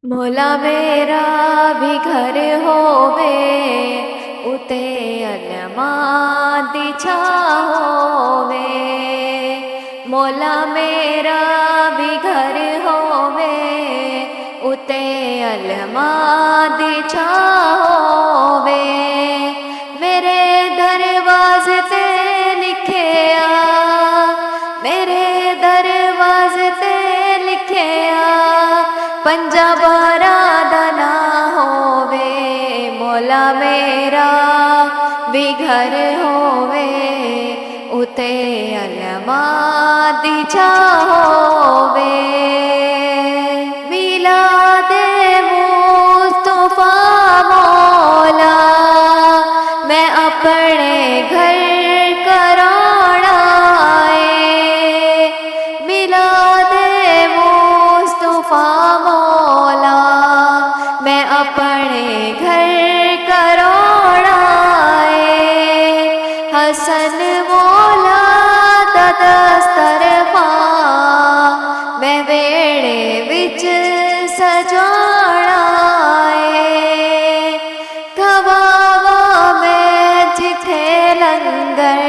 مولا میرا بھی گھر ہووے اتے علماء دی چھاں ہووے۔ مولا میرا بھی گھر ہووے اتے علماء دی چھاں ہووے۔ میرے دروازے تے لکھیا، میرے دروازے تے لکھیا پنجا باراں دا نا ہووے۔ مولا میرا بھی گھر ہووے اتے علماء دی چھاں ہووے۔ میلاد مصطفیٰ مولا میں اپنے گھر کرانا ہے۔ میلاد مصطفیٰ مولا میں اپنے گھر کرانا ہے۔ حسن مولا دا دسترخواں میں ویڑے وچ سجانا ہے۔ کھواوا میں جتھے لنگر،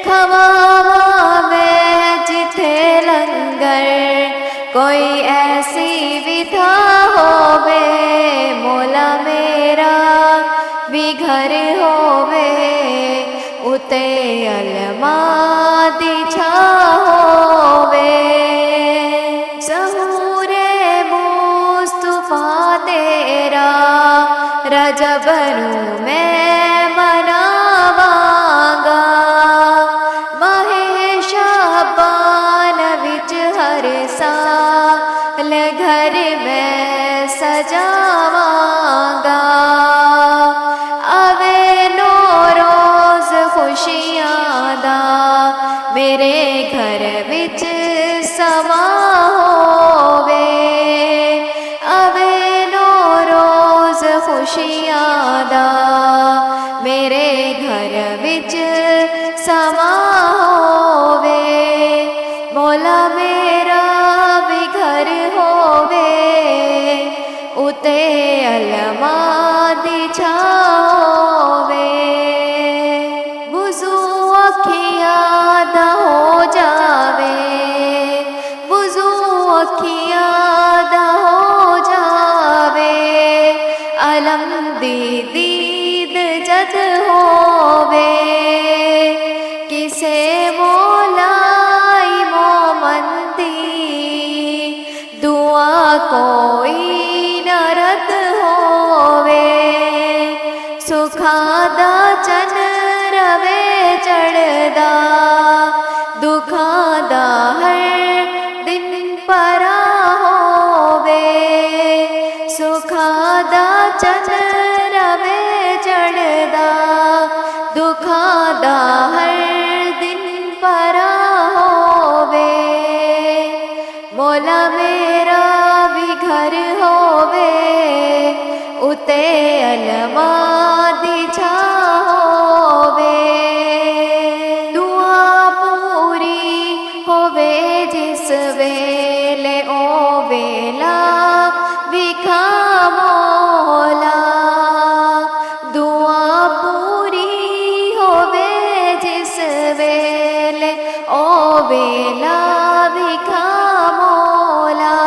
کھواوا میں جتھے لنگر کوئی ایسی بھی تھا ہووے۔ مولا میرا بھی گھر ہووے اتے علماء دی چھاں ہووے۔ ظہور مصطفیٰ تیرا رجب نوں میں مناواں گا۔ ماہ شعبان وچ ہر سال گھر میں سجاواں گا۔ آوے نوروز خوشیاں دا میرے گھر وچ سماں ہووے۔ آوے نوروز خوشیاں دا میرے گھر وچ سماں ہووے۔ مولا میرا بھی گھر ہووے اتے علماء دی چھاں ہووے۔ وضو اکھیاں دا ہو جاوے، وضو اکھیاں دا ہو جاوے۔ علم دی دید جد ہووے، کسے مولا مومن دی دعا کوئی نہ رد ہووے۔ سکھاں دا چن روے چڑھدا، دکھاں دا ہر دن پرا ہووے۔ سکھاں دا چن روے چڑھدا، دکھاں دا ہر دن پرا ہووے۔ مولا میرا بھی گھر ہووے اتے علماء دی چھاں ہووے۔ دعا پوری ہووے جس ویلے او ویلا وکھا مولا۔ دعا پوری ہووے جس ویلے او ویلا وکھا مولا۔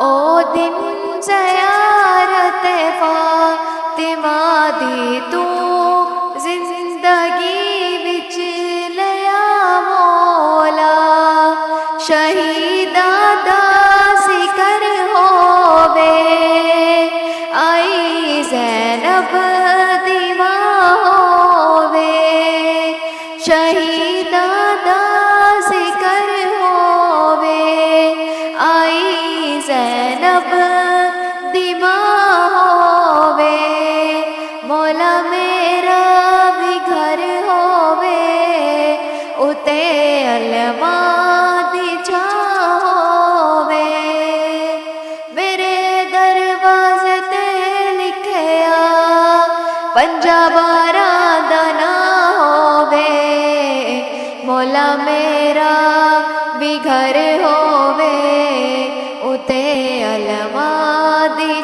او دن زیارت فاطمہ دی تو زندگی وچ لیا مولا۔ شہیداں دا ذکر ہووے، آئی زینب دی ماں ہووے۔ شہیداں دا ذکر ہووے، آئی زینب دی ماں ہووے۔ مولا میرا بھی گھر ہووے اتے علماء دی چھاں ہووے۔ میرے دروازے تے لکھیا پنجا باراں دا نا ہووے۔ مولا میرا بھی گھر ہووے اتے علماء دی